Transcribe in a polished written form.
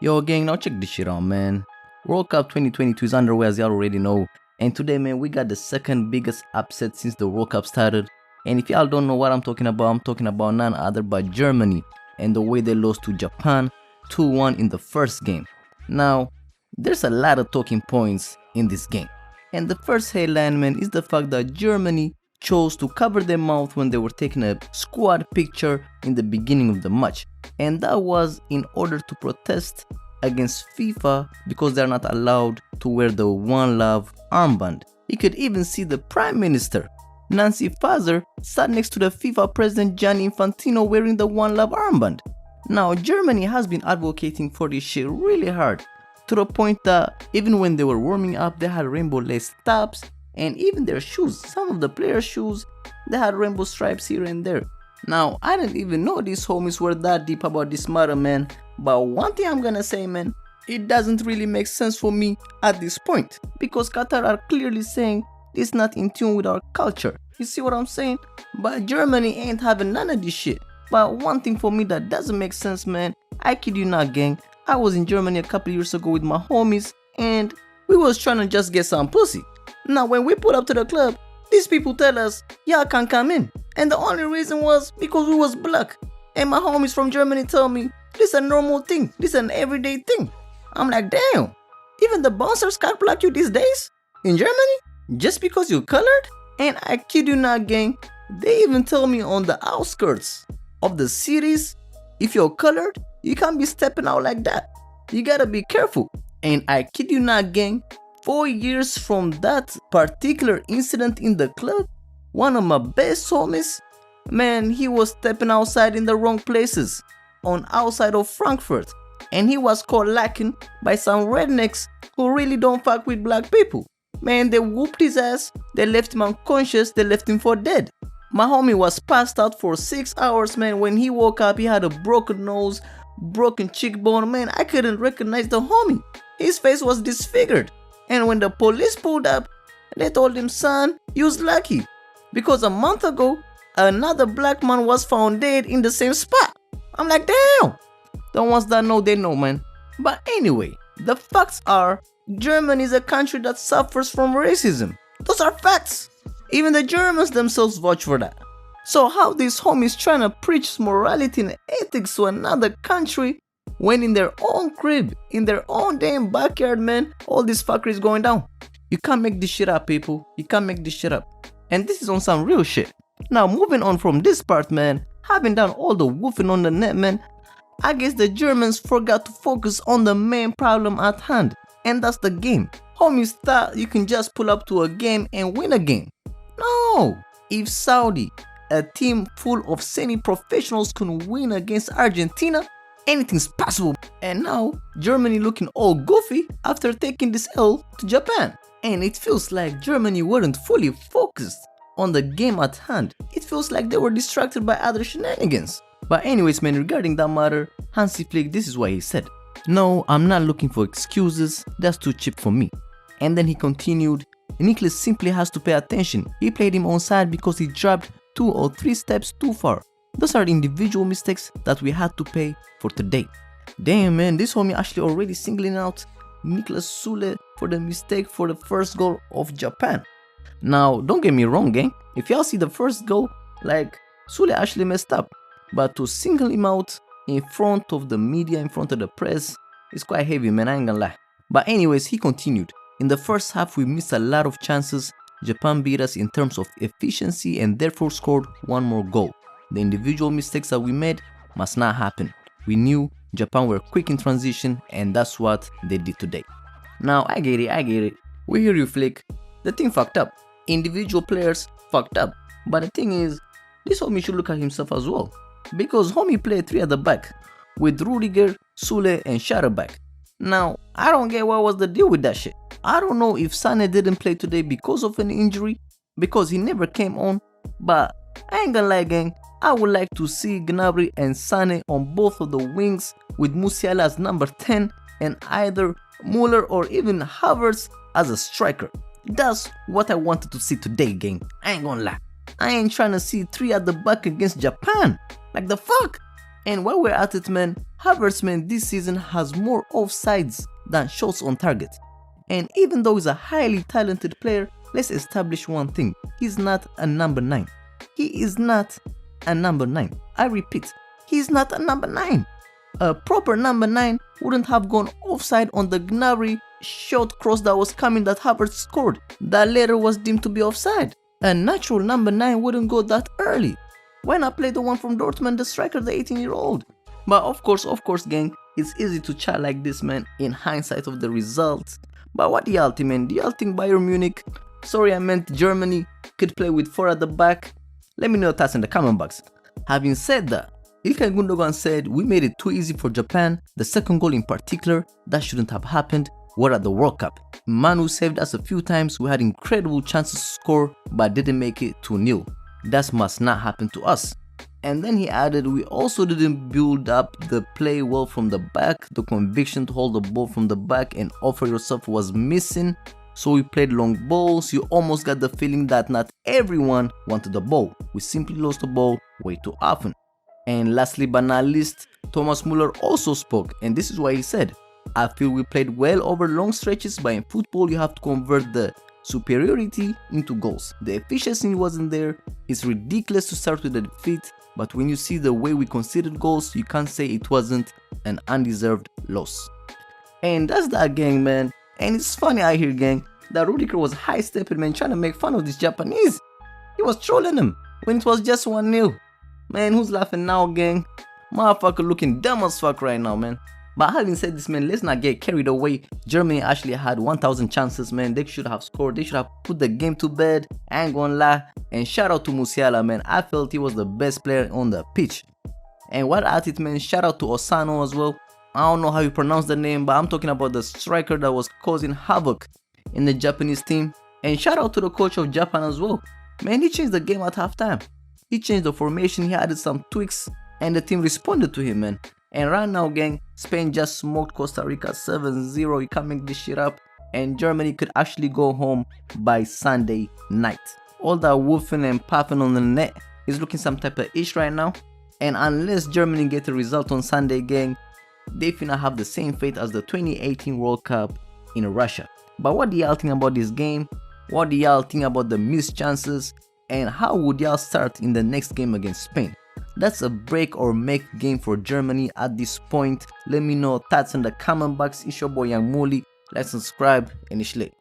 Yo gang, now check this shit out, man. World Cup 2022 is underway, as y'all already know. And today, man, we got the second biggest upset since the World Cup started. And if y'all don't know what I'm talking about none other but Germany and the way they lost to Japan 2-1 in the first game. Now, there's a lot of talking points in this game. And the first headline, man, is the fact that Germany chose to cover their mouth when they were taking a squad picture in the beginning of the match. And that was in order to protest against FIFA because they're not allowed to wear the One Love armband. You could even see the Prime Minister, Nancy Faeser, sat next to the FIFA President Gianni Infantino wearing the One Love armband. Now, Germany has been advocating for this shit really hard, to the point that even when they were warming up, they had rainbow lace tops, and even their shoes, some of the players' shoes, they had rainbow stripes here and there. Now, I didn't even know these homies were that deep about this matter, man. But one thing I'm gonna say, man, it doesn't really make sense for me at this point. Because Qatar are clearly saying it's not in tune with our culture. You see what I'm saying? But Germany ain't having none of this shit. But one thing for me that doesn't make sense, man, I kid you not, gang. I was in Germany a couple years ago with my homies and we was trying to just get some pussy. Now when we pull up to the club, these people tell us, y'all can't come in. And the only reason was because we was black. And my homies from Germany tell me, this is a normal thing, this is an everyday thing. I'm like, damn, even the bouncers can't block you these days? In Germany? Just because you're colored? And I kid you not, gang, they even tell me on the outskirts of the cities, if you're colored, you can't be stepping out like that. You gotta be careful. And I kid you not, gang, 4 years from that particular incident in the club, one of my best homies, man, he was stepping outside in the wrong places, on outside of Frankfurt, and he was caught lacking by some rednecks who really don't fuck with black people. Man, they whooped his ass, they left him unconscious, they left him for dead. My homie was passed out for 6 hours, man. When he woke up, he had a broken nose, broken cheekbone, man. I couldn't recognize the homie. His face was disfigured. And when the police pulled up, they told him, son, you was lucky. Because a month ago, another black man was found dead in the same spot. I'm like, damn. The ones that know, they know, man. But anyway, the facts are, Germany is a country that suffers from racism. Those are facts. Even the Germans themselves vouch for that. So how these homies trying to preach morality and ethics to another country when in their own crib, in their own damn backyard, man, all this fuckery is going down? You can't make this shit up, people. You can't make this shit up. And this is on some real shit. Now, moving on from this part, man, having done all the woofing on the net, man, I guess the Germans forgot to focus on the main problem at hand. And that's the game. Homies thought you can just pull up to a game and win a game. No! If Saudi, a team full of semi-professionals, can win against Argentina, anything's possible. And now, Germany looking all goofy after taking this L to Japan. And it feels like Germany weren't fully focused on the game at hand. It feels like they were distracted by other shenanigans. But anyways, man, regarding that matter, Hansi Flick, this is what he said. No, I'm not looking for excuses, that's too cheap for me. And then he continued, Niklas simply has to pay attention. He played him onside because he dropped 2 or 3 steps too far. Those are individual mistakes that we had to pay for today. Damn, man, this homie actually already singling out Niklas Süle for the mistake for the first goal of Japan. Now, don't get me wrong, gang. If y'all see the first goal, like, Süle actually messed up. But to single him out in front of the media, in front of the press, is quite heavy, man, I ain't gonna lie. But anyways, he continued. In the first half, we missed a lot of chances. Japan beat us in terms of efficiency and therefore scored 1 more goal. The individual mistakes that we made must not happen. We knew Japan were quick in transition and that's what they did today. Now, I get it. We hear you, Flick. The team fucked up. Individual players fucked up. But the thing is, this homie should look at himself as well. Because homie played 3 at the back with Rudiger, Süle and Schatterback. Now, I don't get what was the deal with that shit. I don't know if Sané didn't play today because of an injury, because he never came on, but I ain't gonna lie, gang, I would like to see Gnabry and Sané on both of the wings with Musiala as number 10 and either Müller or even Havertz as a striker. That's what I wanted to see today, gang. I ain't gonna lie. I ain't trying to see 3 at the back against Japan. Like the fuck? And while we're at it, man, Havertz, man, this season has more offsides than shots on target. And even though he's a highly talented player, let's establish one thing. He's not a number 9. He is not a number 9. I repeat, he's not a number 9. A proper number 9 wouldn't have gone offside on the Gnabry short cross that was coming that Havertz scored. That later was deemed to be offside. A natural number 9 wouldn't go that early. Why not play the one from Dortmund, the striker, the 18-year-old? But of course, gang, it's easy to chat like this, man, in hindsight of the results. But what do y'all think, man? Do y'all think Bayern Munich, sorry I meant Germany, could play with 4 at the back? Let me know your thoughts in the comment box. Having said that, Ilkay Gundogan said we made it too easy for Japan. The second goal in particular, that shouldn't have happened. We're at the World Cup. Manu saved us a few times. We had incredible chances to score but didn't make it 2-0. That must not happen to us. And then he added, we also didn't build up the play well from the back. The conviction to hold the ball from the back and offer yourself was missing. So we played long balls. You almost got the feeling that not everyone wanted the ball. We simply lost the ball way too often. And lastly but not least, Thomas Müller also spoke, and this is what he said. I feel we played well over long stretches, but in football you have to convert the superiority into goals. The efficiency wasn't there. It's ridiculous to start with a defeat, but when you see the way we conceded goals, you can't say it wasn't an undeserved loss. And that's that, gang, man. And it's funny out here, gang, that Rudiger was high-stepping, man, trying to make fun of this Japanese. He was trolling him when it was just 1-0. Man, who's laughing now, gang? Motherfucker looking dumb as fuck right now, man. But having said this, man, let's not get carried away. Germany actually had 1,000 chances, man. They should have scored. They should have put the game to bed. I ain't gonna lie. And shout out to Musiala, man. I felt he was the best player on the pitch. And while at it, man, shout out to Osano as well. I don't know how you pronounce the name, but I'm talking about the striker that was causing havoc in the Japanese team. And shout out to the coach of Japan as well. Man, he changed the game at halftime. He changed the formation, he added some tweaks, and the team responded to him, man. And right now, gang, Spain just smoked Costa Rica 7-0. You can't make this shit up. And Germany could actually go home by Sunday night. All that woofing and popping on the net is looking some type of ish right now. And unless Germany get a result on Sunday, gang, they finna have the same fate as the 2018 World Cup in Russia. But what do y'all think about this game? What do y'all think about the missed chances? And how would y'all start in the next game against Spain? That's a break or make game for Germany at this point. Let me know thoughts in the comment box. It's your boy YoungMully. Like, subscribe, and it's lit.